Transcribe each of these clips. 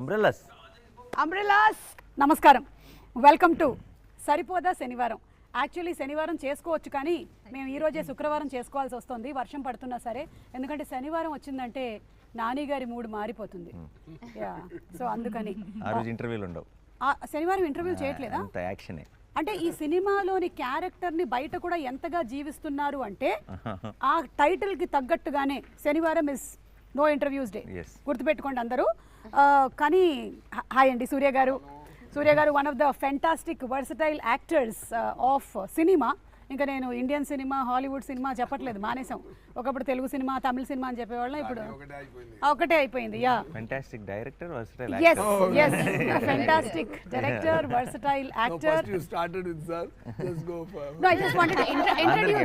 Umbrellas నమస్కారం, welcome to సరిపోదా శనివారం. Actually శనివారం చేసుకోవచ్చు, కానీ మేము ఈరోజే శుక్రవారం చేసుకోవాల్సి వస్తుంది, వర్షం పడుతున్నా సరే. ఎందుకంటే శనివారం వచ్చిందంటే నాని గారి మూడు మారిపోతుంది. సో అందుకని ఆ రోజు ఇంటర్వ్యూలు ఉండవు. శనివారం ఇంటర్వ్యూ చేయట్లేదా? యాక్షనే. అంటే ఈ సినిమాలోని క్యారెక్టర్ని బయట కూడా ఎంతగా జీవిస్తున్నారు అంటే ఆ టైటిల్కి తగ్గట్టుగానే శనివారం ఇస్ నో ఇంటర్వ్యూస్ డే, గుర్తుపెట్టుకోండి అందరూ. కానీ హాయ్ అండి సూర్య గారు. One of the fantastic versatile actors of cinema. ఇంకా నేను ఇండియన్ సినిమా, హాలీవుడ్ సినిమా చెప్పట్లేదు, మానేసాం. ఒకప్పుడు తెలుగు సినిమా, తమిళ సినిమా అని చెప్పేవాళ్ళం, ఇప్పుడు ఒకటే అయిపోయింది. Yeah, fantastic director, versatile yes, fantastic director, versatile actor. You started with sir. Just go for. No, I just wanted to introduce.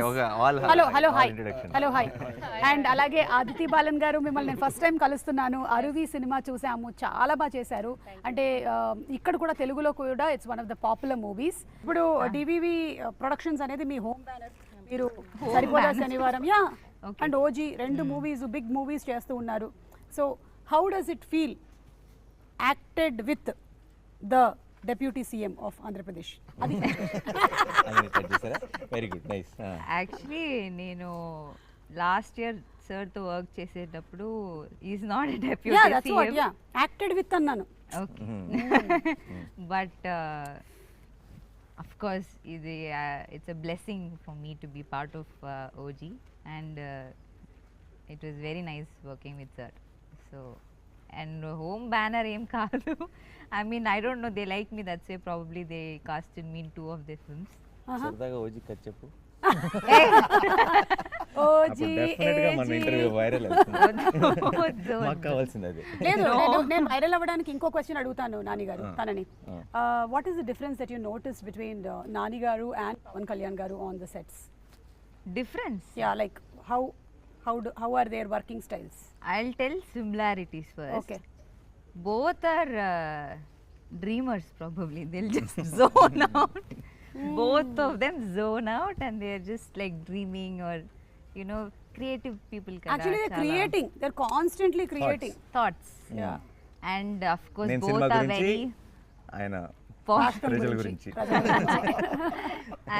Hello, hi. And అలాగే Aditi balun గారు, మిమ్మల్ని నేను ఫస్ట్ టైం కలుస్తున్నాను. అరువి సినిమా చూసాము, చాలా బాగా చేశారు. అంటే ఇక్కడ కూడా తెలుగులో కూడా it's one of the popular movies. ఇప్పుడు డివివి ప్రొడక్షన్స్ అనేది మీ హోమ్ బ్యానర్. మీరు సరిపోదా శనివారం అండ్ ఓజీ రెండు మూవీస్, బిగ్ మూవీస్ చేస్తూ ఉన్నారు. So how does it feel acted with the deputy CM of Andhra Pradesh? Very good, nice. Actually నేను లాస్ట్ ఇయర్ సార్ తో work చేసేటప్పుడు is not a deputy CM, acted with అన్నాను. But of course it's a blessing for me to be part of OG, and it was very nice working with sir. So and home banner aim kaadu. I mean, I don't know, they like me, that's why probably they casted me in 2 of their films. సరదాగా OG కథ చెప్పు. OG డెఫినెట్గా మన interview viral అవుతుంది, మాకు కావాల్సింది అది. లేదు, నేను వైరల్ అవ్వడానికి ఇంకో క్వశ్చన్ అడుగుతాను నాని గారు తనని. What is the difference that you notice between Nani గారు అండ్ పవన్ కళ్యాణ్ గారు on the sets? Difference? Yeah, like how are their working styles? I'll tell similarities first. Okay. Both are dreamers probably. They'll just zone out. Both of them zone out and they're just like dreaming, or you know, creative people kada. Actually they're creating, they're constantly creating thoughts. Yeah. And of course నేను both cinema are గురించి, very ఆయన posh. ప్రజల గురించి.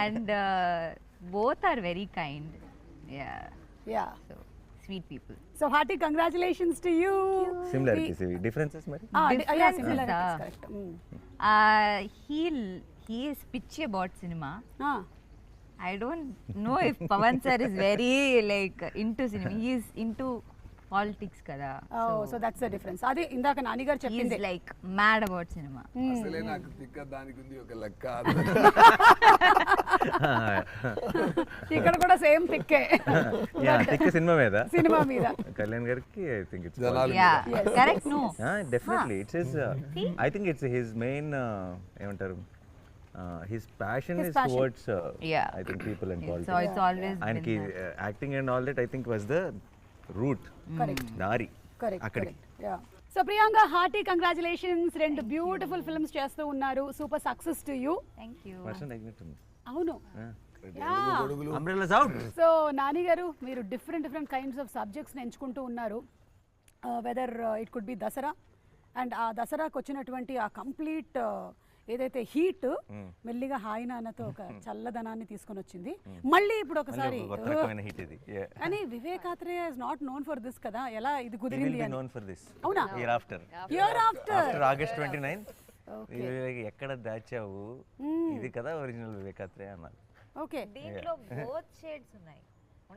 And both are very kind. Yeah. Yeah. So sweet people. So hearty congratulations to you. Similarities, differences మరి. Yeah, similarities, correct. He is pitchy about cinema. Ah. I don't know if Pavan sir is very like into cinema. He is into politics kada. Oh, so that's the difference. Adi indaka Nani garu He cheppindi. is like mad about cinema. అసలే నాకు తిక్క దానికి ఉంది ఒక లెక్క. ఇక్కడ కూడా same తిక్కే. Yeah, తిక్క సినిమా మీద కళ్యాణ్ గారికి I think it's Yeah, correct. No. Definitely it's his, I think it's his main ఏమంటారు, his passion is passion. towards Yeah. I think people and So politics. it's always And been that. acting and all that I think was the route. Correct. Dari. Correct. Yeah. So Priyanka, hearty congratulations. రెండు beautiful films చేస్తూ ఉన్నారు. Super success to you. Thank you. వర్షం తగ్గినట్టుంది. అవును. Umbrellas out. So Nani గారు, మీరు different kinds of సబ్జెక్ట్స్ని ఎంచుకుంటూ ఉన్నారు. Whether it could be Dasara, and ఆ దసరాకు వచ్చినటువంటి ఆ కంప్లీట్ ఏదైతే హీట్ మెల్లిగా హాయి నాన్నతో ఒక చల్లదనాన్ని తీసుకొని వచ్చింది. మళ్ళీ ఇప్పుడు ఒకసారి కానీ Vivek Athreya is not known for this కదా, ఎలా ఇది కుదిరింది? అవునా? ఇయర్ ఆఫ్టర్ ఆగస్ట్ 29 ఎక్కడ దాచావు, ఇది కదా ఒరిజినల్ వివేకాత్రే అన్నారు. ఓకే, దీంట్లో both shades ఉన్నాయి.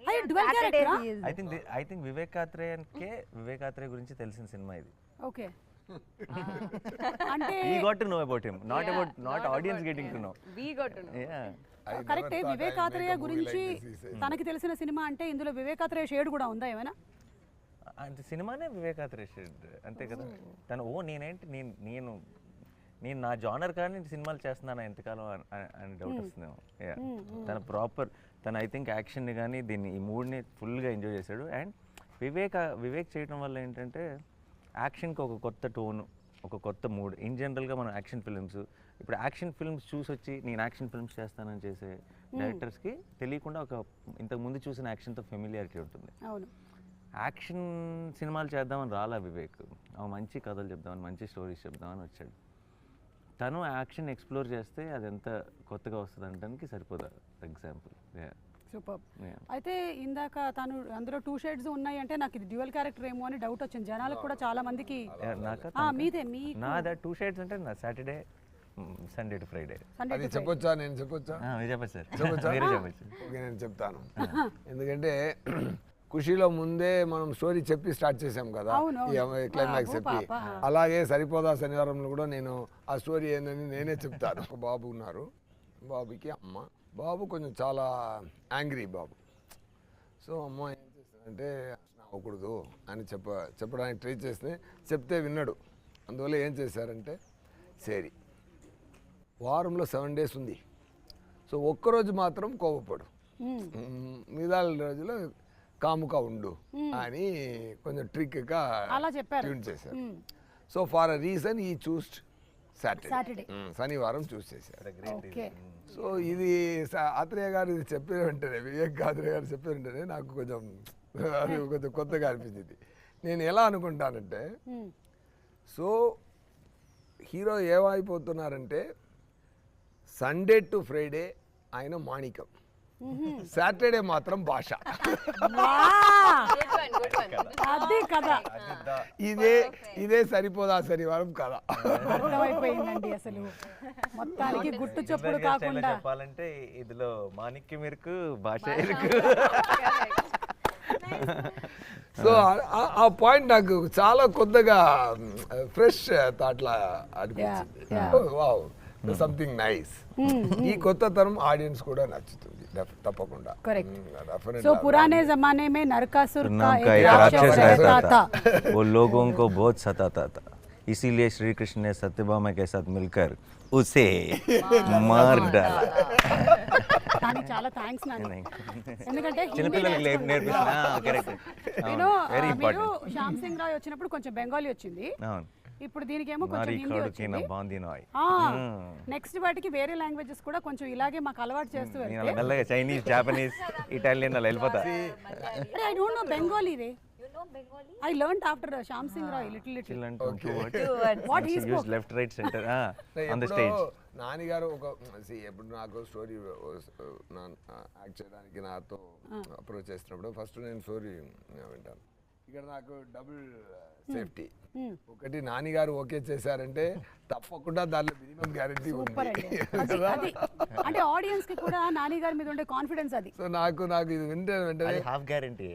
అయ్యో, డ్యువల్ క్యారెక్టరా? ఐ థింక్ వివేకాత్రే గురించి తెలిసిన సినిమా ఇది. ఓకే. అంటే we got to know about him, not audience getting to know. We got to know. Yeah. కరెక్టే. వివేకాత్రేయ గురించి తనకి తెలిసిన సినిమా అంటే ఇందులో వివేకాత్రేయ షేడ్ కూడా ఉందా ఏమైనా? అంటే సినిమానే వివేకాత్రేయ షేడ్ అంతే కదా. తను నేను నా జానర్ కానీ సినిమాలు చేస్తున్నాను ఎంతకాలం అని డౌట్ వస్తుందేమో. తను ఐ థింక్ యాక్షన్ని కానీ దీన్ని ఈ మూడ్ని ఫుల్గా ఎంజాయ్ చేశాడు. అండ్ వివేక్ చేయడం వల్ల ఏంటంటే యాక్షన్కి ఒక కొత్త టోను, ఒక కొత్త మూడ్. ఇన్ జనరల్గా మనం యాక్షన్ ఫిల్మ్స్, ఇప్పుడు యాక్షన్ ఫిల్మ్స్ చూసి వచ్చి నేను యాక్షన్ ఫిల్మ్స్ చేస్తానని చేసే డైరెక్టర్స్కి తెలియకుండా ఒక ఇంతకు ముందు చూసిన యాక్షన్తో ఫెమిలియారిటీ ఉంటుంది. యాక్షన్ సినిమాలు చేద్దామని రాలా వివేక్, మంచి కథలు చెప్దామని, మంచి స్టోరీస్ చెప్దామని వచ్చాడు. తను యాక్షన్ ఎక్స్ప్లోర్ చేస్తే అది ఎంత కొత్తగా వస్తుంది అనడానికి సరిపోదా ఎగ్జాంపుల్. సూపర్. అయితే ఇందాక తను అందులో 2 షేడ్స్ ఉన్నాయి అంటే నాకు ఇది డ్యూయల్ క్యారెక్టర్ ఏమో అని డౌట్ వచ్చింది జనాలకు కూడా, చాలా మందికి. మీదే మీ నాదా 2 షేడ్స్ అంటే నా సాటర్డే సండే టు ఫ్రైడే. అది చెప్పొచ్చా? నేను చెప్పొచ్చా? చెప్పచ్చు సార్, చెప్పొచ్చా? మీరే చెప్పచ్చు. ఓకే, నేను చెప్తాను. ఎందుకంటే ఖుషీలో ముందే మనం స్టోరీ చెప్పి స్టార్ట్ చేసాం కదా, క్లైమాక్స్ చెప్పి. అలాగే సరిపోదా శనివారంలో కూడా నేను ఆ స్టోరీ ఏందని నేనే చెప్తాను. ఒక బాబు ఉన్నారు, బాబుకి అమ్మ. బాబు కొంచెం చాలా యాంగ్రీ బాబు. సో అమ్మ ఏం చేస్తుందంటే అవ్వకూడదు అని చెప్పడానికి ట్రై చేస్తే చెప్తే విన్నాడు. అందువల్ల ఏం చేశారంటే, సరే వారంలో 7 days ఉంది, సో ఒక్కరోజు మాత్రం కోపపడు, మిగతా రోజులో కాముగా ఉండు అని కొంచెం ట్రిక్గా ట్యూన్ చేశారు. సో ఫార్ అ రీజన్ ఈ చూస్డ్ సాటర్డే, శనివారం చూస్ చేశారు. సో ఇది ఆత్రేయ గారు ఇది చెప్పిన వెంటనే, వివేక్ ఆత్రేయ గారు చెప్పిన వెంటనే నాకు కొంచెం కొత్తగా అనిపించింది. నేను ఎలా అనుకుంటానంటే, సో హీరో ఏమైపోతున్నారంటే సండే టు ఫ్రైడే ఆయన మాణికం, సాటర్డే మాత్రం భాష. అదే కదా, ఇదే సరిపోదా శనివారం కదా. అర్థమైపోయిందండి. అసలు మొత్తానికి గుట్టు చప్పుడు కాకుండా చెప్పాలంటే ఇదిలో మాణిక్యం ఇరుకు, భాష ఇరుకు. సో ఆ పాయింట్ నాకు చాలా కొత్తగా ఫ్రెష్ థాట్లా అనిపించింది. Wow, something nice. ఈ కొత్త తరం ఆడియన్స్ కూడా నచ్చుతుంది తప్పకుండా. करेक्ट. सो पुराने जमाने में नरकासुर का एक राक्षस रहता था, वो लोगों को बहुत सताता था, इसीलिए श्री कृष्ण ने सत्यभामा के साथ मिलकर उसे मार डाला. కానీ చాలా థ్యాంక్స్ నాని, ఎందుకంటే చిన్నపిల్లలకి నేర్పిస్తున్నా. కరెక్ట్. వెరీ మీరు ఇంపార్టెంట్. శ్యామ్ సింగ్ రాయ్ వచ్చినప్పుడు కొంచెం బెంగాలీ వచ్చింది, అవును. ఇప్పుడు దీనికేమో కొంచెం హిందీ వచ్చింది. నెక్స్ట్ వాటికి వేరే లాంగ్వేజెస్ కూడా కొంచెం ఇలాగే మాకు అలవాటు చేస్తూ వెళ్తే మెల్లగా చైనీస్, జాపనీస్, ఇటాలియన్ అలా వెళ్ళిపోతా. I don't know Bengali ray. I learned after Shyam Singh Roy little. What he spoke. Left, right, center on the stage. Nani గారు ఒక ఎప్పుడు నాకు స్టోరీ యాక్ట్ చేయడానికి నాతో అప్రోచ్ చేసినప్పుడు ఫస్ట్ నేను స్టోరీ వింటాను. ఇక్కడ నాకు డబుల్ సేఫ్టీ. ఒకటి నాని గారు ఓకే చేశారంటే తప్పకుండా దానిలో మినిమం గ్యారెంటీ ఉంది. అంటే ఆడియన్స్ కి కూడా నాని గారి మీద ఉండే కాన్ఫిడెన్స్ అది. సో నాకు ఇది వింటే వెంటనే హాఫ్ గ్యారెంటీ.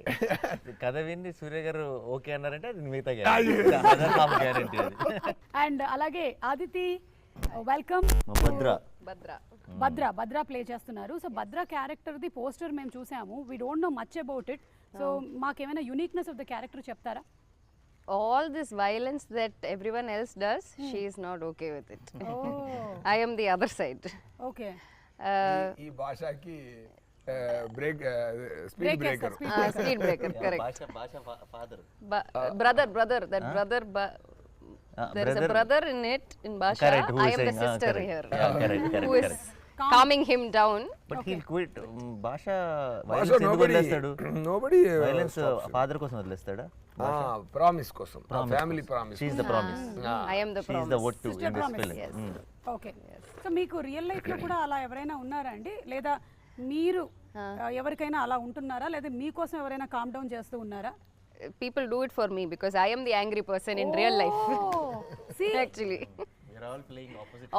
కథ విని సూర్య గారు ఓకే అన్నారంటే అది మిగతా గ్యారెంటీ. అండ్ అలాగే ఆదితి, వెల్కమ్. భద్ర ప్లే చేస్తున్నారు. So Bhadra character the poster మేము చూసాము. We don't know much about it. So మాకేమైనా యూనిక్నెస్ ఆఫ్ ద క్యారెక్టర్ చెప్తారా? All this violence that everyone else does, she is not okay with it. I am the other side. Okay. ఈ భాషకి break speed breaker. Speed breaker, correct. భాష father. Brother, that brother. There is a brother in it, in Basha. Correct, I am the sister here. Correct. Who is calming him down. But he'll quit. భాష violence ఎందుకు వదిలేస్తాడు? Nobody violence father కోసం వదిలేస్తాడా? Promise కోసం, family promise. She is the promise. I am the She is the what to in this film. Okay. So మీకు real life లో కూడా అలా ఎవరైనా ఉన్నారా అండి, లేదా మీరు ఎవరికైనా అలా ఉంటున్నారా, లేదా మీకోసం ఎవరైనా కామ్ డౌన్ చేస్తూ ఉన్నారా? People do it for me because I am the angry person in real life. See, actually. We are all playing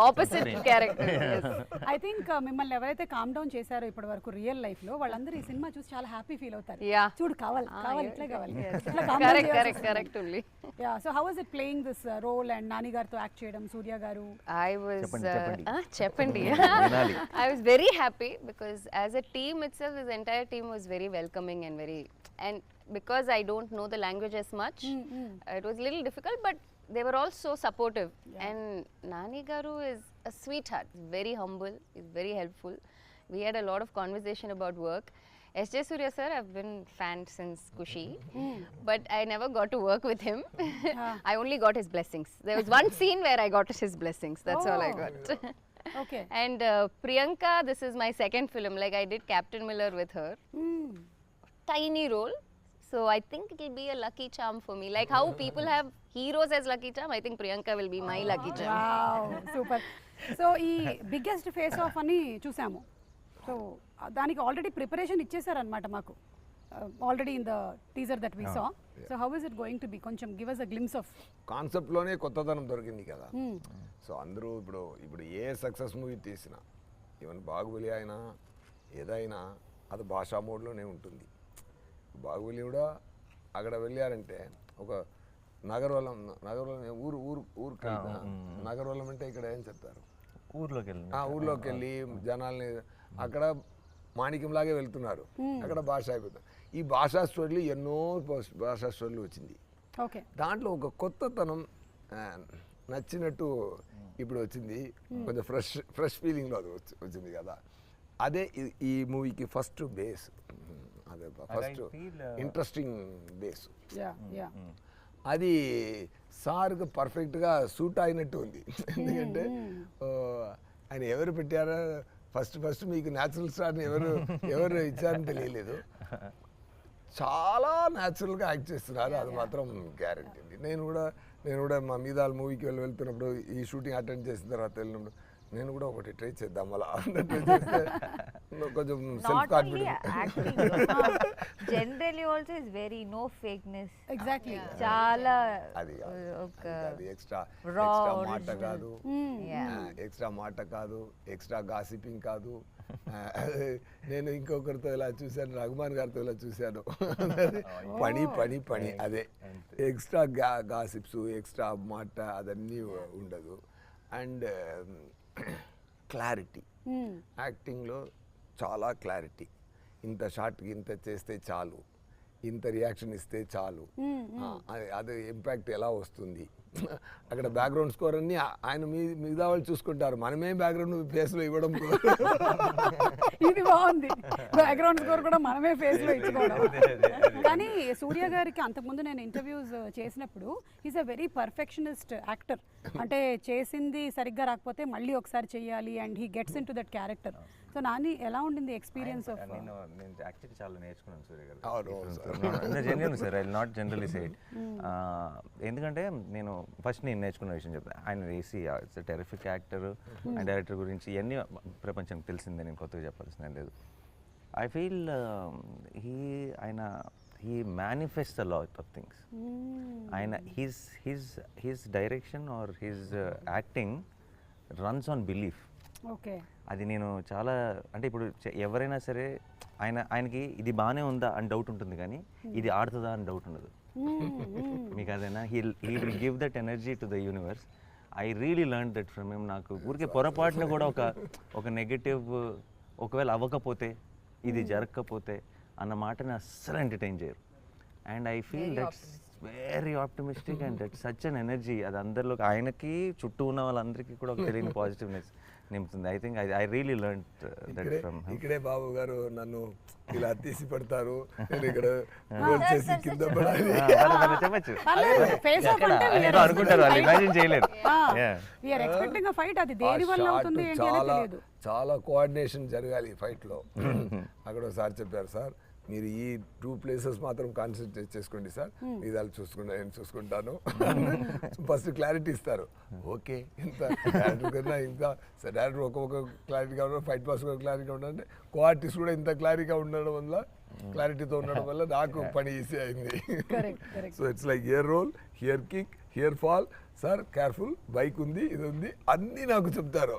opposite character. Yes. I think మిమ్మల్ని ఎవరైతే కామ్ డౌన్ చేశారో ఇప్పటి వరకు రియల్ లైఫ్ లో, వాళ్ళందరూ ఈ సినిమా చూసి చాలా హ్యాపీ ఫీల్ అవుతారు. Yeah. చూడు కావాలి ఇట్లా కావాలి. Correct only. Yeah. So how was it playing this role and Nani గారితో యాక్ట్ చేయడం, సూర్య గారు? I was Cheppandi. Vinali. I was very happy because as a team itself, this entire team was very welcoming and because I don't know the language as much, it was a little difficult, but they were all so supportive. And Nani Garu is a sweetheart, very humble, is very helpful. We had a lot of conversation about work. S.J. Surya sir, I've been fan since Kushi, but I never got to work with him. I only got his blessings. There was one scene where I got his blessings. That's all I got. Okay. And Priyanka, this is my second film. Like I did Captain Miller with her. Tiny role, So I think it'll be a lucky charm for me. Like how people have heroes as lucky charm, I think Priyanka will be my lucky charm. Wow super. So ఈ biggest face off అని చూసాము. So దానికి already preparation ఇచ్చేసారనమాట మాకు already in the teaser that we saw. So how is it going to be, కొంచెం give us a glimpse of. కాన్సెప్ట్లోనే కొత్తదనం దొరికింది కదా. సో అందరూ ఇప్పుడు ఏ సక్సెస్ మూవీ తీసినా, ఈవెన్ బాహుబలి అయినా ఏదైనా అది భాషా మోడ్లోనే ఉంటుంది. బాహుబలి కూడా అక్కడ వెళ్ళారంటే ఒక నగరవలం ఊరికి నగరవలం అంటే ఇక్కడ ఏం చెప్తారు, ఊర్లోకి వెళ్ళి జనాల్ని అక్కడ మాణిక్యంలాగే వెళ్తున్నారు, అక్కడ భాష అయిపోతుంది. ఈ భాషా స్టోరీలు ఎన్నో భాషా స్టోరీలు వచ్చింది. దాంట్లో ఒక కొత్తతనం నచ్చినట్టు ఇప్పుడు వచ్చింది, కొంచెం ఫ్రెష్ ఫీలింగ్లో అది వచ్చింది కదా. అదే ఈ మూవీకి ఫస్ట్ బేస్, అదే ఫస్ట్ ఇంట్రెస్టింగ్ బేస్. అది సార్కి పర్ఫెక్ట్గా సూట్ అయినట్టు ఉంది. ఎందుకంటే ఆయన ఎవరు పెట్టారో ఫస్ట్ మీకు న్యాచురల్ స్టార్ని ఎవరు ఇచ్చారని తెలియలేదు. చాలా న్యాచురల్గా యాక్ట్ చేస్తున్నారు, అది మాత్రం గ్యారంటీ అండి. నేను కూడా మా మీద మూవీకి వెళ్తున్నప్పుడు ఈ షూటింగ్ అటెండ్ చేసిన తర్వాత వెళ్ళినప్పుడు నేను కూడా ఒకటి ట్రై చేద్దాం అలా కొంచెం self confidence. Generally also is very no fakeness. Exactly. చాలా అది ఎక్స్ట్రా మాట కాదు, ఎక్స్ట్రా గాసిపింగ్ కాదు. నేను ఇంకొకరితో ఇలా చూశాను, రఘుమాన్ గారితో ఇలా చూశాను, పని అదే ఎక్స్ట్రా గాసిప్స్, ఎక్స్ట్రా మాట అదన్నీ ఉండదు. అండ్ క్లారిటీ, యాక్టింగ్లో చాలా క్లారిటీ. ఇంత షార్ట్కి ఇంత చేస్తే చాలు, ఇంత రియాక్షన్ ఇస్తే చాలు, అది ఇంపాక్ట్ ఎలా వస్తుంది. అక్కడ బ్యాక్గ్రౌండ్ స్కోర్ అన్ని ఆయన మిగతా వాళ్ళు చూసుకుంటారు, మనమే బ్యాక్గ్రౌండ్ ఫేస్లో ఇవ్వడం. ఇది బాగుంది, బ్యాక్గ్రౌండ్ స్కోర్ కూడా మనమే ఫేస్లో ఇచ్చుకోవడం. కానీ సూర్య గారికి అంతకుముందు నేను ఇంటర్వ్యూస్ చేసినప్పుడు is a very perfectionist actor. అంటే చేసింది సరిగ్గా రాకపోతే మళ్ళీ ఒకసారి చెయ్యాలి, and he gets in to that character. So Nani ఎలా ఉండింది ఎక్స్పీరియన్స్ ఆఫ్? నేను యాక్చువల్లీ చాలా నేర్చుకున్నాను సూర్య గారు. Genuine sir, I will not generally say it. ఎందుకంటే నేను ఫస్ట్ నేర్చుకున్న విషయం చెప్తాను. ఆయన AC it's terrific actor and director గురించి ఇవన్నీ ప్రపంచానికి తెలిసిందే, నేను కొత్తగా చెప్పాల్సిందే లేదు. I feel he manifests a lot of things. ఆయన his direction or his acting runs on belief. Okay. అది నేను చాలా, అంటే ఇప్పుడు ఎవరైనా సరే ఆయనకి ఇది బాగానే ఉందా అని డౌట్ ఉంటుంది, కానీ ఇది ఆడుతుందా అని డౌట్ ఉండదు. మీకు అదేనా, he will give that energy to the universe. I really learned that from him. నాకు ఊరికే పొరపాటున కూడా ఒక నెగటివ్ ఒకవేళ అవ్వకపోతే, ఇది జరగకపోతే అన్న మాటని అస్సలు ఎంటర్టైన్ చేయరు. And I feel that's very optimistic and that's such an energy. అది అందరిలో, ఆయనకి చుట్టూ ఉన్న వాళ్ళందరికీ కూడా ఒక తెలియని పాజిటివ్నెస్ నింపుతుంది. I think I really learn that from him. ఇక్కడే బాబు గారు నన్ను ఇలా తీసి పెడతారు, నేను ఇక్కడ చేసి కింద పడాలి చెప్పచ్చు అనుకుంటారు, వాళ్ళు ఇమాజిన్ చేయలేరు. చాలా కోఆర్డినేషన్ జరగాలి ఫైట్లో. అక్కడ ఒకసారి చెప్పారు, సార్ మీరు ఈ 2 places మాత్రం కాన్సన్ట్రేట్ చేసుకోండి సార్, మీదాలు నేను చూసుకుంటాను. ఫస్ట్ క్లారిటీ ఇస్తారు. ఓకే, ఇంత డైరెక్టర్ కన్నా ఇంకా డైరెక్టర్ ఒక్కొక్క క్లారిటీగా ఉండడం, ఫైట్ పాస్ ఒక క్లారిటీగా ఉండాలంటే కో-ఆర్టిస్ట్ కూడా ఇంత క్లారిటీగా ఉండడం వల్ల, క్లారిటీతో ఉండడం వల్ల నాకు పని ఈజీ అయింది. So it's like here roll, here kick, here fall, sir careful, bike ఉంది, ఇది ఉంది, అన్నీ నాకు చెప్తారు.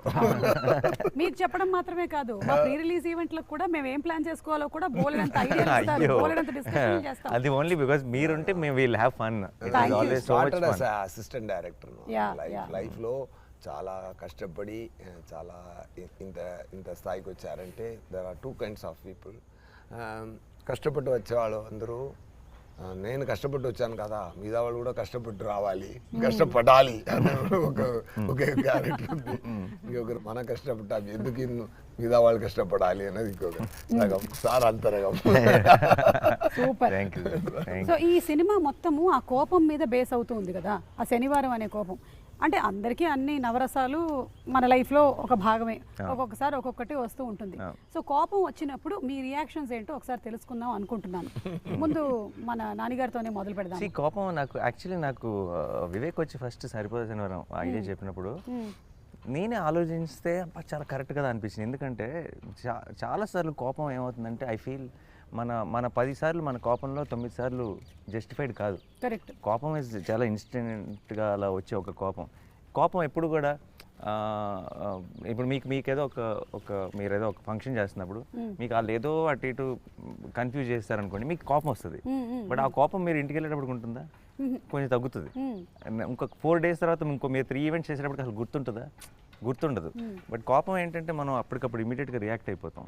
మీకు చెప్పడం మాత్రమే కాదు, మా ప్రీ రిలీజ్ ఈవెంట్లకు కూడా మేము ఏం ప్లాన్ చేసుకోవాలో కూడా బోలెడంత ఐడియాలు ఇస్తారు, బోలెడంత డిస్కషన్ చేస్తాం. అది ఓన్లీ బికాజ్ మీరుంటే మేము will have fun. It is always so much fun. Assistant director లైఫ్లో చాలా కష్టపడి చాలా ఇంత స్థాయికి వచ్చారంటే there are 2 kinds of people. కష్టపడి వచ్చేవాళ్ళు అందరూ, నేను కష్టపడి వచ్చాను కదా, మిగతా వాళ్ళు కూడా కష్టపడి రావాలి, కష్టపడాలి అనే ఒక క్యారెక్టర్ ఉంది. ఇంకొకరు మనం కష్టపడ్డాం, ఎందుకు మిగతా వాళ్ళు కష్టపడాలి అనేది ఇంకొక రకం, సార్ అంతరకం. సూపర్. సో ఈ సినిమా మొత్తము ఆ కోపం మీద బేస్ అవుతుంది కదా, ఆ శనివారం అనే కోపం. అంటే అందరికీ అన్ని నవరసాలు మన లైఫ్లో ఒక భాగమే, ఒక్కొక్కసారి ఒక్కొక్కటి వస్తూ ఉంటుంది. సో కోపం వచ్చినప్పుడు మీ రియాక్షన్స్ ఏంటో ఒకసారి తెలుసుకుందాం అనుకుంటున్నాను. ముందు మన నాన్నగారితోనే మొదలు పెడదాం. కోపం నాకు యాక్చువల్లీ నాకు వివేక్ వచ్చి ఫస్ట్ సరిపోదా శనివారం ఐడియా చెప్పినప్పుడు నేనే ఆలోచిస్తే చాలా కరెక్ట్ కదా అనిపించింది. ఎందుకంటే చాలాసార్లు కోపం ఏమవుతుందంటే ఐ ఫీల్ మన 10 సార్లు మన కోపంలో 9 సార్లు జస్టిఫైడ్ కాదు. కరెక్ట్. కోపం ఇస్ చాలా ఇన్స్టెంట్గా అలా వచ్చే ఒక కోపం ఎప్పుడు కూడా ఇప్పుడు మీకేదో మీరేదో ఒక ఫంక్షన్ చేస్తున్నప్పుడు మీకు వాళ్ళు ఏదో అటు ఇటు కన్ఫ్యూజ్ చేస్తారనుకోండి, మీకు కోపం వస్తుంది. బట్ ఆ కోపం మీరు ఇంటికి వెళ్ళేటప్పుడు ఉంటుందా? కొంచెం తగ్గుతుంది. ఇంకొక 4 days తర్వాత మీరు 3 ఈవెంట్స్ చేసేటప్పుడు అసలు గుర్తుండదు. బట్ కోపం ఏంటంటే మనం అప్పటికప్పుడు ఇమీడియట్గా రియాక్ట్ అయిపోతాం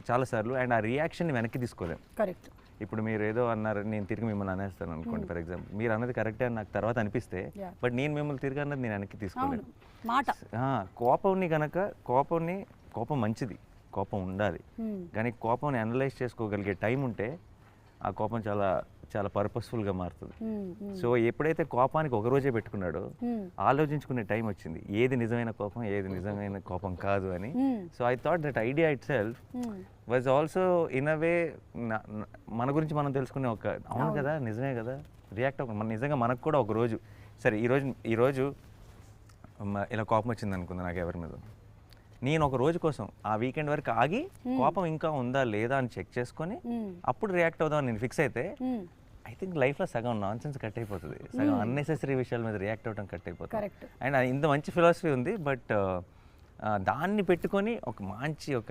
చాలాసార్లు, అండ్ ఆ రియాక్షన్ని వెనక్కి తీసుకోలేం. కరెక్ట్. ఇప్పుడు మీరు ఏదో అన్నారు, నేను తిరిగి మిమ్మల్ని అనేస్తాను అనుకోండి ఫర్ ఎగ్జాంపుల్, మీరు అన్నది కరెక్టే అని నాకు తర్వాత అనిపిస్తే, బట్ నేను మిమ్మల్ని తిరిగి అన్నది నేను వెనక్కి తీసుకోలేను. కోపం మంచిది, కోపం ఉండాలి, కానీ కోపంని అనలైజ్ చేసుకోగలిగే టైం ఉంటే ఆ కోపం చాలా చాలా పర్పస్ఫుల్గా మారుతుంది. సో ఎప్పుడైతే కోపానికి ఒక రోజే పెట్టుకున్నాడో ఆలోచించుకునే టైం వచ్చింది, ఏది నిజమైన కోపం ఏది నిజమైన కోపం కాదు అని. So I thought that idea itself was also in a way మన గురించి మనం తెలుసుకునే ఒక అవును కదా నిజమే కదా రియాక్ట్ అవ్వ నిజంగా మనకు కూడా ఒక రోజు సరే ఈరోజు ఇలా కోపం వచ్చింది అనుకుందా నాకు ఎవరి మీద, నేను ఒక రోజు కోసం ఆ వీకెండ్ వరకు ఆగి కోపం ఇంకా ఉందా లేదా అని చెక్ చేసుకొని అప్పుడు రియాక్ట్ అవుదామని నేను ఫిక్స్ అయితే ఐ థింక్ లైఫ్లో సగం నాన్ సెన్స్ కట్ అయిపోతుంది, సగం అన్నెసెసరీ విషయాల మీద రియాక్ట్ అవ్వడం కట్ అయిపోతుంది. అండ్ ఇంత మంచి ఫిలాసఫీ ఉంది, బట్ దాన్ని పెట్టుకొని ఒక మంచి ఒక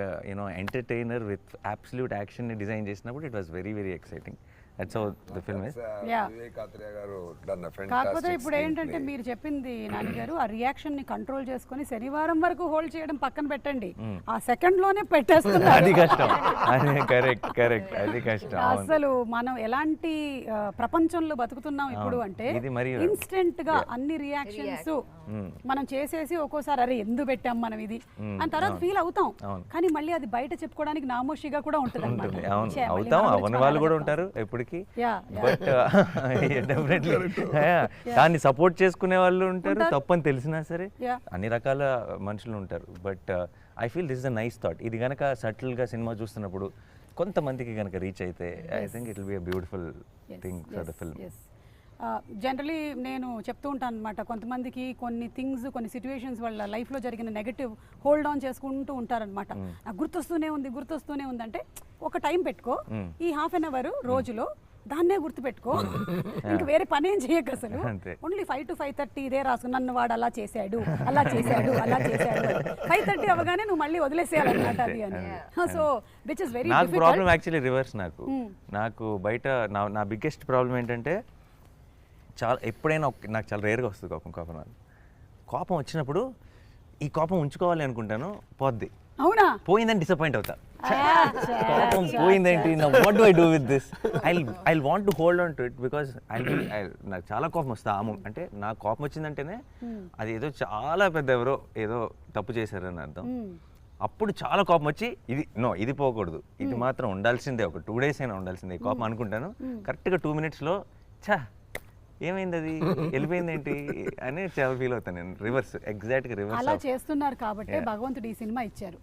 ఎంటర్టైనర్ విత్ అబ్సల్యూట్ యాక్షన్ని డిజైన్ చేసినప్పుడు it was very very exciting. That's how the film is. కాకపోతే ఇప్పుడు ఏంటంటే మీరు చెప్పింది నాన్నగారు, ఆ రియాక్షన్ ని కంట్రోల్ చేసుకొని శనివారం వరకు హోల్డ్ చేయడం పక్కన పెట్టండి, ఆ సెకండ్ లోనే పెట్టేస్తున్నారు. అది కష్టం. కరెక్ట్ అది కష్టం. అసలు మనం ఎలాంటి ప్రపంచంలో బతుకుతున్నాం ఇప్పుడు అంటే ఇన్స్టెంట్ గా అన్ని రియాక్షన్స్ మనం చేసేసి ఒక్కోసారి అరే ఎందుకు పెట్టాం మనం ఇది అని తర్వాత ఫీల్ అవుతాం, కానీ మళ్ళీ అది బయట చెప్పుకోవడానికి నామోషిగా కూడా ఉంటుంది. అవని వాళ్ళు కూడా ఉంటారు ఎప్పటికీ, బట్ డెఫినెట్లీ దాన్ని సపోర్ట్ చేసుకునే వాళ్ళు ఉంటారు, తప్పని తెలిసినా సరే అన్ని రకాల మనుషులు ఉంటారు. But I feel this is a nice thought. ఇది కనుక సటిల్గా సినిమా చూస్తున్నప్పుడు కొంతమందికి కనుక రీచ్ అయితే I think it will be a beautiful thing for the film. Generally నేను చెప్తూ ఉంటాను అనమాట, కొంతమందికి కొన్ని థింగ్స్ కొన్ని సిచ్యువేషన్స్ వాళ్ళ లైఫ్లో జరిగిన నెగటివ్ హోల్డ్ ఆన్ చేసుకుంటూ ఉంటారనమాట. నాకు గుర్తొస్తూనే ఉంది అంటే ఒక టైం పెట్టుకో, ఈ ½ an hour రోజులో దాన్నే గుర్తుపెట్టుకో, ఇంక వేరే పని ఏం చేయక అసలు ఓన్లీ 5 to 5:30 ఇదే రాసు, నన్ను వాడు అలా చేశాడు 5:30 అవగానే నువ్వు మళ్ళీ వదిలేసేయాలన్నమాట అది అని. సో విచ్ ఇస్ వెరీ నాకు ప్రాబ్లం యాక్చువల్లీ రివర్స్. నాకు బయట నా బిగ్గెస్ట్ ప్రాబ్లం ఏంటంటే ఎప్పుడైనా నాకు చాలా రేర్గా వస్తుంది కోపం వచ్చినప్పుడు ఈ కోపం ఉంచుకోవాలి అనుకుంటాను, పోద్ది, అవునా పోయిందని డిసప్పాయింట్ అవుతా. కోపం పోయిందేంటి, what do I do with this, I want to hold on to it because నాకు చాలా కోపం వస్తా. అంటే నాకు కోపం వచ్చిందంటేనే అది ఏదో చాలా పెద్ద ఎవరో ఏదో తప్పు చేశారని అర్థం. అప్పుడు చాలా కోపం వచ్చి ఇది పోకూడదు, ఇది మాత్రం ఉండాల్సిందే, ఒక 2 days అయినా ఉండాల్సిందే కోపం అనుకుంటాను. కరెక్ట్గా 2 minutes ఏమైంది అది వెళ్ళిపోయింది ఏంటి అని చాలా ఫీల్ అవుతాను నేను. రివర్స్, ఎగ్జాక్ట్గా రివర్స్. అలా చేస్తున్నారు కాబట్టి భగవంతుడు ఈ సినిమా ఇచ్చారు.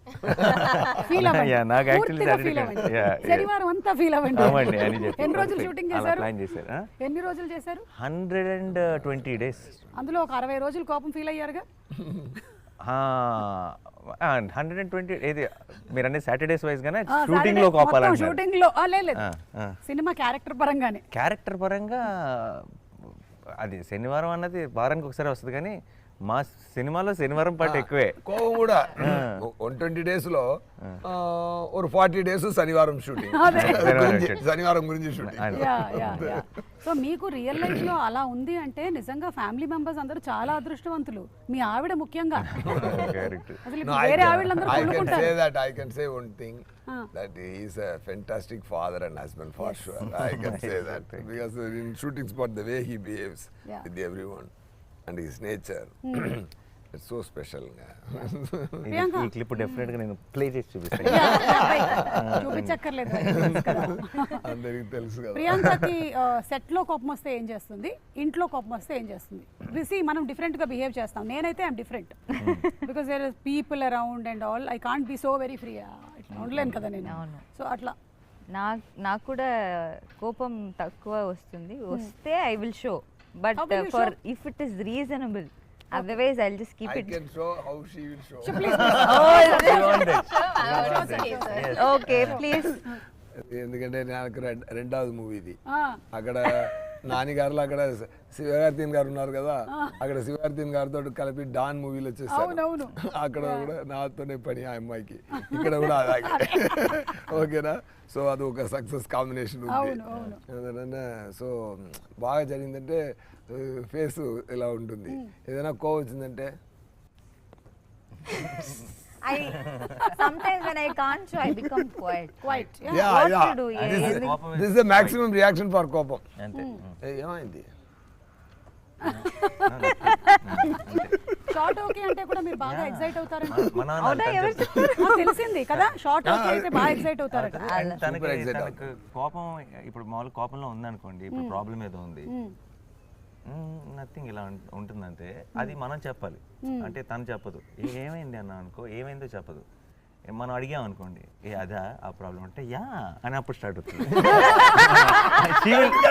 శనివారం అంతా ఫీల్ అవ్వండి. ఎన్ని రోజులు షూటింగ్ చేశారు? 120 days. అందులో ఒక 60 రోజులు కోపం ఫీల్ అయ్యారుగా. 120 ఏది మీరు అనే సాటర్డేస్ వైజ్ గానే షూటింగ్ లో కోపాలంటారు? షూటింగ్ లో లేదు, సినిమా క్యారెక్టర్ పరంగా అది శనివారం అన్నది వారానికి ఒకసారి వస్తుంది, కానీ మా సినిమాలో శనివారం పాటు ఎక్కువే కోపం కూడా. 120 days లో 40 days శనివారం షూటింగ్, శనివారం గురించి షూటింగ్. సో మీకు రియల్ లైఫ్ లో అలా ఉంది అంటే నిజంగా ఫ్యామిలీ మెంబర్స్ అందరూ చాలా అదృష్టవంతులు, మీ ఆవిడ ముఖ్యంగా. వేరే ఆవిడలందరూ I can say one thing, that he is a fantastic father and husband for sure. I can say that because in shooting spot the way he behaves with everyone and his nature so special. ఈ clip definite గా నేను play చేసి చూపిస్తాను. చూపించక్కర్లేదు. అందరికి తెలుసు కదా. ప్రియాంకకి set లో కోపం వస్తే ఏం చేస్తుంది, ఇంట్లో కోపం వస్తే ఏం చేస్తుంది? రిసి మనం డిఫరెంట్ గా బిహేవ్ చేస్తాం. నేనైతే I'm different because there are people around and all. I can't be so very free. ఇట్లా ఉండలేను కదా నేను. సో అట్లా నాకు కూడా కోపం తక్కువ వస్తుంది. వస్తే I will show, but for if it is reasonable, otherwise I'll just keep I it. can show how she will show. Okay, please. ఎందుకంటే నాకు రెండవది మూవీ ఇది. అక్కడ నానిగారులో అక్కడ శివకార్తీన్ గారు ఉన్నారు కదా, అక్కడ శివకార్తీన్ గారితో కలిపి డాన్ మూవీలో వచ్చేసారు. అక్కడ కూడా నాతోనే పని ఆ అమ్మాయికి, ఇక్కడ కూడా అలాగే. ఓకేనా? సో అది ఒక సక్సెస్ కాంబినేషన్ ఉంది. సో బాగా జరిగిందంటే ఫేస్ ఇలా ఉంటుంది. ఏదైనా కోవ్ వచ్చిందంటే Sometimes when I can't show, I become quiet. Yeah, What yeah. to do? This is the maximum reaction for కోపం. అంతే. ఏమైంది? షార్ట్ ఓకే అంటే కూడా మీరు బాగా ఎక్సైట్ అవుతారంట. మా నాన్న తెలిసింది కదా, షార్ట్ ఓకే అయితే బాగా ఎక్సైట్ అవుతారట. తనకు కోపం ఇప్పుడు మామూలు కోపంలో ఉందనుకోండి, ఇప్పుడు ప్రాబ్లం ఏదో ఉంది, నథింగ్ ఇలా ఉంటుందంటే అది మనం చెప్పాలి. అంటే తను చెప్పదు. ఏమైంది అన్న అనుకో, ఏమైందో చెప్పదు. మనం అడిగాం అనుకోండి, అదా ఆ ప్రాబ్లం అంటే యా అని అప్పుడు స్టార్ట్ అవుతుంది.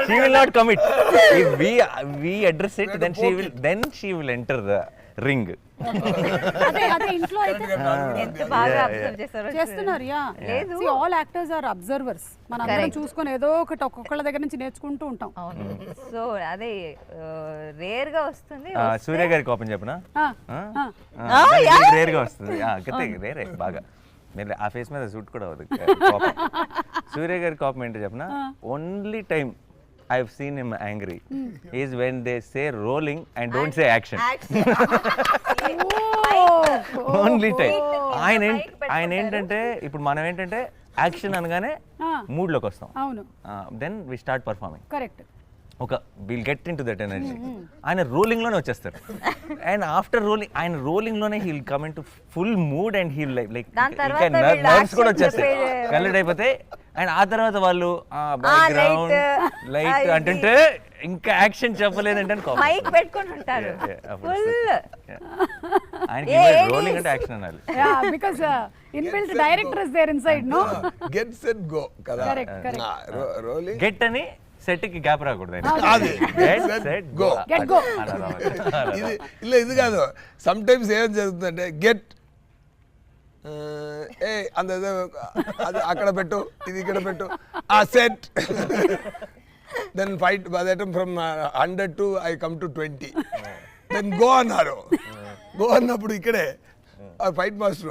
she will not commit. If we address it, then she will enter the ring. అదే ఇంట్లో అయితే ఎంత బాగా అబ్జర్వ్ చేస్తారో చేస్తున్నారు. యా లేదు, ఆల్ యాక్టర్స్ ఆర్ అబ్జర్వర్స్. మనం అందరం చూసుకొని ఏదో ఒకటి ఒక్కొక్కళ్ళ దగ్గర నుంచి నేర్చుకుంటూ ఉంటాం. సో అదే రేర్ గా వస్తుంది. సూర్య గారి కోపం చెప్పనా? రేర్ గా వస్తుంది. రేరే బాగా. మీరు ఆ ఫేస్ మీద సూట్ కూడా అవ్వదు కోపం. సూర్య గారి కోపం ఏంటో చెప్పనా? Only time I've seen him angry is when they say rolling and don't say action. Only time. ఆయన ఏంటంటే ఇప్పుడు మనం ఏంటంటే యాక్షన్ అనగానే మూడ్ లోకి వస్తాం. అవును. Then we start performing. Correct. ఒక will get into that energy. ఆయన రోలింగ్ లోనే వచ్చేస్తారు. అండ్ ఆఫ్టర్ రోలింగ్, ఆయన రోలింగ్ లోనే he'll come into full mood and he'll like ఇంకా నర్వ్స్ కూడా వచ్చేస్తాయి, కలెక్ట్ అయిపోతాయి. అండ్ ఆ తర్వాత వాళ్ళు బ్యాక్గ్రౌండ్ లైట్ అంటుంటే ఇంకా యాక్షన్ చెప్పలేదంటే మైక్ పెట్టుకొని ఉంటారు ఫుల్. ఆయనకి రోలింగ్ అంటే యాక్షన్ అనాలి. Yeah because inbuilt director is there inside. No get set go కదా. కరెక్ట్. రోలింగ్ గెట్ అని సెట్ కి గ్యాప్ రాకూడదు. ఇది కాదు. సమ్ టైమ్స్ ఏం జరుగుతుందంటే గెట్ అంత అది అక్కడ పెట్టు, ఇది ఇక్కడ పెట్టు, ఆ set. Then fight by the time from 100 to I come to 20. Then go అన్నారు. గో అన్నప్పుడు ఇక్కడే ఫైట్ మాస్టర్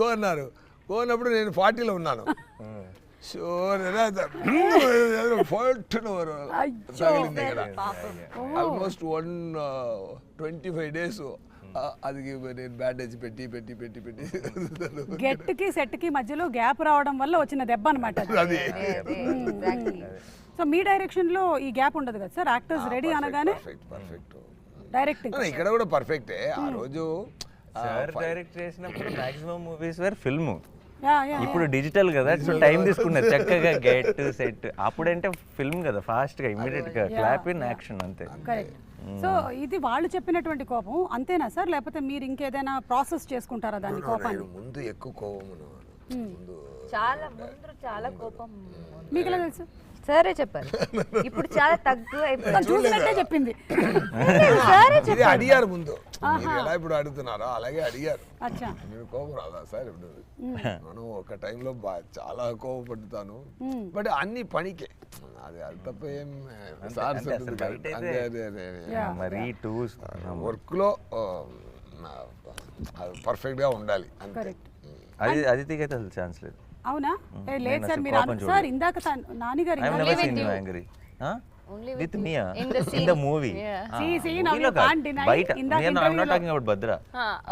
గో అన్నారు. గో అన్నప్పుడు నేను 40లో ఉన్నాను. సో ఆల్మోస్ట్ 125 days అది నేను బ్యాండేజ్ పెట్టి పెట్టి పెట్టి పెట్టి గెట్ కి సెట్ కి మధ్యలో గ్యాప్ రావడం వల్ల వచ్చిన దెబ్బ అన్నమాట. సో మీ డైరెక్షన్ లో ఈ గ్యాప్ ఉండదు కదా సార్? యాక్టర్స్ రెడీ అనగానే పర్ఫెక్ట్ డైరెక్టింగ్. ఇక్కడ కూడా పర్ఫెక్టే. ఆ రోజు సార్ డైరెక్ట్ చేసినప్పుడు maximum movies were film. Yeah yeah. ఇప్పుడు డిజిటల్ కదా, సో టైం తీసుకున్నారు చక్కగా గెట్ సెట్. అప్పుడంటే ఫిల్మ్ కదా, ఫాస్ట్ గా ఇమీడియట్ గా క్లాప్ ఇన్ యాక్షన్ అంతే. కరెక్ట్. సో ఇది వాళ్ళు చెప్పినటువంటి కోపం అంతేనా సార్, లేకపోతే మీరు ఇంకేదైనా ప్రాసెస్ చేసుకుంటారా దాన్ని కోపాన్ని? ముందు ఎక్కువ కోపం చాలా కోపం. మీకు ఎలా తెలుసు? సరే చెప్పారు. ఇప్పుడు చాలా తక్కువ అయిపోయింది. చూసినట్టే చెప్పింది. ఇది అడిగారు ముందు, మీరు ఎలా ఇప్పుడు అడుగుతున్నారో అలాగే అడిగారు. మీరు కోపం రాదా సార్? ఇప్పుడు మనం ఒక టైంలో చాలా కోపపడుతాను, బట్ అన్ని పనికే. అది తప్ప ఏం వర్క్ లో పర్ఫెక్ట్ గా ఉండాలి అంతే. అదితికి అయితే అసలు ఛాన్స్ లేదు. అవునా? లేదు సార్, మీరు సార్ ఇందాక నాని గారు with Mia in the movie. See, now you can't deny. I'm not talking about Bhadra.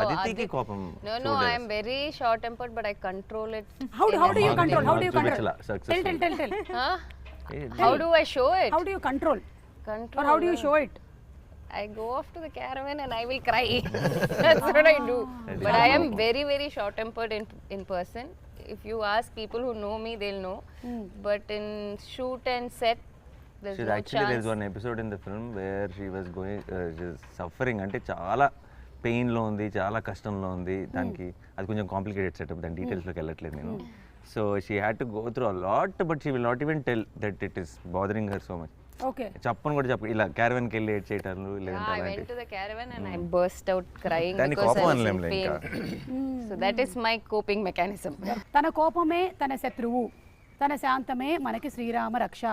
Aditi ki kopam. No, I am very short tempered, but I control it. How do you control? Tell. How do I show it? How do you control? Or how do you show it? I go off to the caravan and I will cry. That's what I do. But I am very, very short-tempered in person. If you ask people who know me, they'll know. But in shoot and set, there's no actually chance. there's one episode in the film where she was going suffering, అంటే చాలా పెయిన్లో ఉంది, చాలా కష్టంలో ఉంది. దానికి అది కొంచెం complicated setup, దాని డీటెయిల్స్లోకి వెళ్ళట్లేదు నేను. So she had to go through a lot, but she will not even tell that it is bothering her so much. Okay, చెప్పను కూడా చెప్పు, ఇలా క్యారవన్కి వెళ్ళి ఏడ్ చేయటాలు I లేదంటే went to the caravan and I burst out crying దాన్ని because కోపం I was in అనలేంలే ఇంకా. pain. So that is my coping mechanism. తన కోపమే తన శత్రువు, తన శాంతమే మనకి శ్రీరామ రక్ష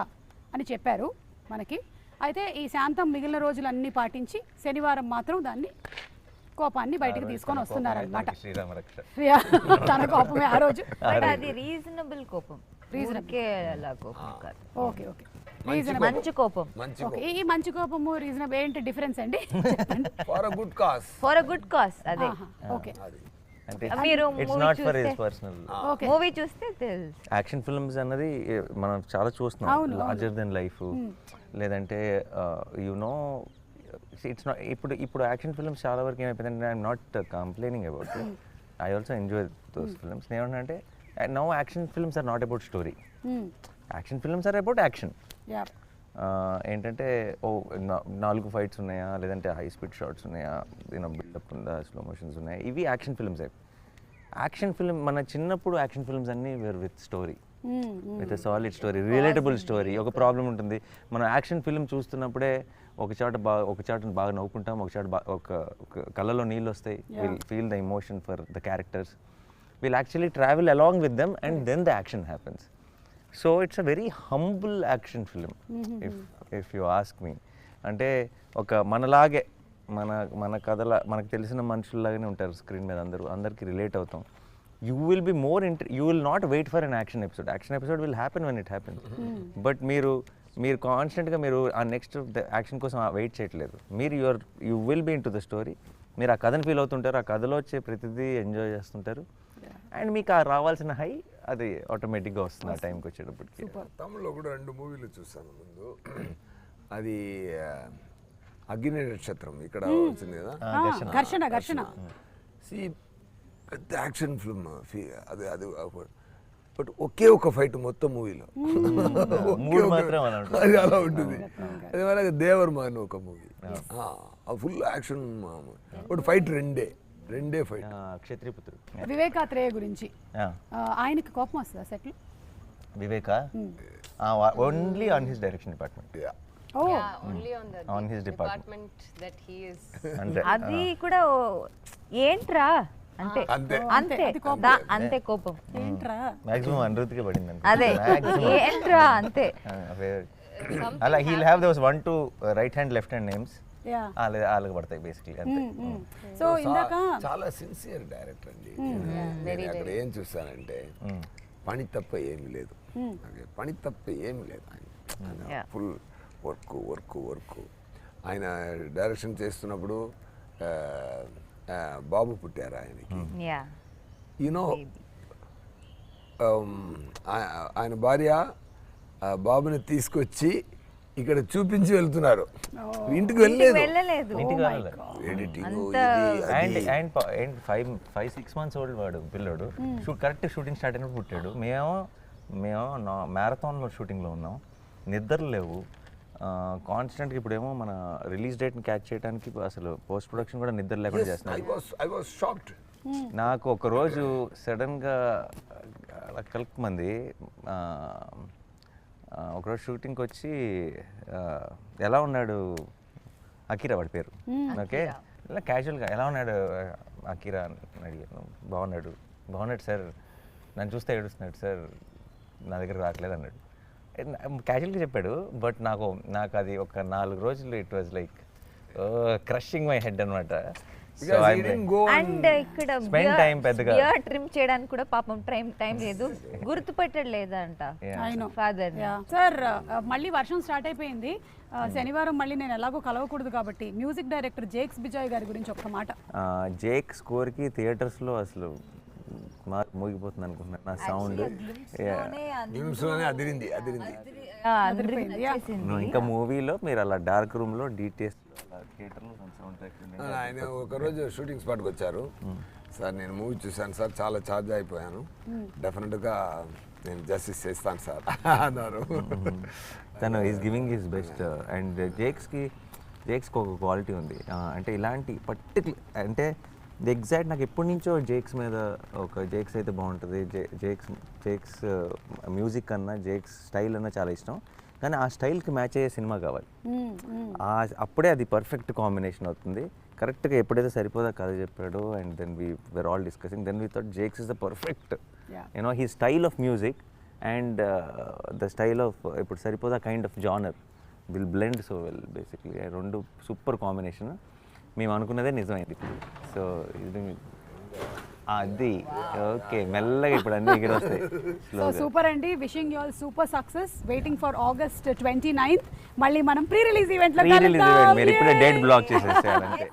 అని చెప్పారు మనకి. అయితే ఈ శాంతం మిగిలిన రోజులన్నీ పాటించి శనివారం మాత్రం దాన్ని కోపాన్ని బయటికి తీసుకొని వస్తున్నారనమాట. శ్రీరామ రక్ష. తన కోపమే ఆ రోజు. బట్ అది రీజనబుల్ కోపం, రీజనబుల్ అలా కోపం కాదు. ఓకే ఓకే, మంచి కోపం. ఓకే, ఈ మంచి కోపము రీజనబుల్ ఏంటి డిఫరెన్స్ అండి? For a good cause. For a good cause. అదే ఓకే, అంటే మీరు it's not for his personal. Okay. Movie చూస్తే తెలుసు. యాక్షన్ ఫిల్మ్స్ అన్నది మనం చాలా చూస్తున్నాం, లార్జర్ దెన్ లైఫ్, లేదంటే యునో ఇట్స్ నాట్. ఇప్పుడు యాక్షన్ ఫిల్మ్స్ చాలా వరకు ఏమైపోయిందంటే, I'm not complaining about it, I also enjoy those films. ఏమంటే now action films are not about story, action films are about action. ఏంటంటే 4 ఫైట్స్ ఉన్నాయా, లేదంటే high speed shots ఉన్నాయా, buildup ఉందా, స్లో మోషన్స్ ఉన్నాయా, ఇవి యాక్షన్ ఫిల్మ్స్. యాక్షన్ ఫిల్మ్ మన చిన్నప్పుడు యాక్షన్ ఫిల్మ్స్ అన్నీ were with story, with solid story, relatable story. ఒక ప్రాబ్లం ఉంటుంది, మనం యాక్షన్ ఫిల్మ్ చూస్తున్నప్పుడే ఒక చాట బాగా నవ్వుకుంటాం, ఒక కళ్ళలో నీళ్ళు వస్తాయి, will feel the emotion for the characters, will actually travel along with them and then the action happens. So it's a very humble action film if you ask me. అంటే ఒక మనలాగే మన కథల మనకు తెలిసిన మనుషుల్లాగానే ఉంటారు స్క్రీన్ మీద, అందరికి రిలేట్ అవుతాం. You will be more you will not wait for an action episode. Action episode will happen when it happens. But మీరు కాన్స్టెంట్గా మీరు ఆ నెక్స్ట్ యాక్షన్ కోసం వెయిట్ చేయట్లేదు. You will be into the story. మీరు ఆ కథను ఫీల్ అవుతుంటారు, ఆ కథలో వచ్చే ప్రతిదీ ఎంజాయ్ చేస్తుంటారు, అండ్ మీకు ఆ రావాల్సిన హై అది ఆటోమేటిక్గా వస్తుంది ఆ టైంకి వచ్చేటప్పటికి. తమిళ్లో కూడా 2 మూవీలు చూసాను ముందు. అది అగ్ని నక్షత్రం ఇక్కడ వచ్చింది కదా, ఘర్షణ. పెద్ద యాక్షన్ ఫిల్మ్ అది అది బట్ ఒకే ఒక ఫైట్ మొత్తం మూవీలో, అది అలా ఉంటుంది. అదే మరి దేవర్మా అని ఒక movie, full action, but fight రెండే ఫైట్. క్షత్రియపుత్రుడు. వివేకాత్రేయ గురించి ఆయనకి కోపం వస్తుందా సెట్లు? వివేక only on his direction department. Only on his department that he is. అది కూడా ఏంట్రా అంటే అంతే కోపం ఏంట్రా మాక్సిమం అనురుతికే పడింది. అదే ఏంట్రా అంతే. అలా he'll have those 1 2 right hand left hand names, వాళ్ళకి పడతాయి బేసిక్లీ అంతే. సో ఇందాక చాలా సిన్సియర్ డైరెక్టర్ అండి. నేను అక్కడ ఏం చూస్తానంటే పని తప్ప ఏమి లేదు, పని తప్ప ఏమి లేదు. ఆయన ఫుల్ వర్క్. ఆయన డైరెక్షన్ చేస్తున్నప్పుడు బాబు పుట్టారు ఆయనకి. యూనో ఆయన భార్య బాబుని తీసుకొచ్చి ఇక్కడ చూపించి వెళ్తున్నారు, ఇంటికి వెళ్ళలేదు. ఎడిటింగ్ 5-6 months ఓల్డ్ వాడు పిల్లోడు. కరెక్ట్ షూటింగ్ స్టార్ట్ అయినప్పుడు పుట్టాడు. మేము మ్యారథాన్లో షూటింగ్లో ఉన్నాం, నిద్రలు లేవు కాన్స్టెంట్గా. ఇప్పుడేమో మన రిలీజ్ డేట్ని క్యాచ్ చేయడానికి అసలు పోస్ట్ ప్రొడక్షన్ కూడా నిద్ర లేకుండా చేస్తున్నాను. నాకు ఒకరోజు సడన్గా కలుపుమంది ఒకరోజు షూటింగ్కి వచ్చి ఎలా ఉన్నాడు అకీరా వాడి పేరు, ఓకే ఇలా క్యాజువల్గా ఎలా ఉన్నాడు అకీరా అని అడిగాను. బాగున్నాడు సార్, నన్ను చూస్తే ఏడుస్తున్నాడు సార్, నా దగ్గర రావట్లేదు అన్నాడు. క్యాజువల్గా చెప్పాడు. బట్ నాకు అది ఒక 4 రోజులు it was like crushing my head అనమాట. అండ్ ఇక్కడ బియర్డ్ ట్రిమ్ చేయడానికి కూడా పాపం టైం లేదు, గుర్తుపెట్టడు లేదంట ఫాదర్. సార్ మళ్ళీ వర్షం స్టార్ట్ అయిపోయింది, శనివారం మళ్ళీ నేను ఎలాగో కలవకూడదు కాబట్టి మ్యూజిక్ డైరెక్టర్ జేక్స్ బిజాయ్ గారి గురించి ఒక మాట. జేక్ స్కోర్కి థియేటర్స్లో అసలు మోగిపోతుంది అనుకుంటున్నాను. నా సౌండ్ అదిరింది అందరికి అదిరిపోయింది. నచ్చేసింది. ఇంకా మూవీలో మీరు అలా డార్క్ రూమ్లో డీటెయిల్స్ థియేటర్లో సౌండ్ ట్రాక్ ఆయన ఒకరోజు షూటింగ్ స్పాట్కి వచ్చారు. సార్ నేను మూవీ చూశాను సార్, చాలా ఛార్జ్ అయిపోయాను, డెఫినెట్గా నేను జస్టిస్ చేస్తాను సార్ అన్నారు. తను is giving his best. And జేక్స్కి ఒక క్వాలిటీ ఉంది. అంటే ఇలాంటి పర్టికులర్ అంటే ఎగ్జాక్ట్ నాకు ఎప్పటి నుంచో జేక్స్ మీద ఒక జేక్స్ అయితే బాగుంటుంది, జేక్స్ మ్యూజిక్ కన్నా జేక్స్ స్టైల్ అన్నా చాలా ఇష్టం. కానీ ఆ స్టైల్కి మ్యాచ్ అయ్యే సినిమా కావాలి. అప్పుడే అది పర్ఫెక్ట్ కాంబినేషన్ అవుతుంది. కరెక్ట్గా ఎప్పుడైతే సరిపోదా కథ చెప్పాడో and then we're all discussing, then we thought Jakes is the perfect you know he style of music and the style of ఇప్పుడు Saripodhaa kind of genre will blend so well. Basically రెండు సూపర్ కాంబినేషన్. మేము అనుకున్నదే నిజమైంది. సో ఇది అది okay, మెల్లగా ఇప్పుడు అన్ని ఎగిరి వస్తాయి. సో సూపర్ అండి, wishing you all super success. Waiting for August 29th. మళ్ళీ మనం ప్రీ రిలీజ్ ఈవెంట్ లో మీరు ఇప్పుడే డేట్ బ్లాక్ చేసేసేయాలంటే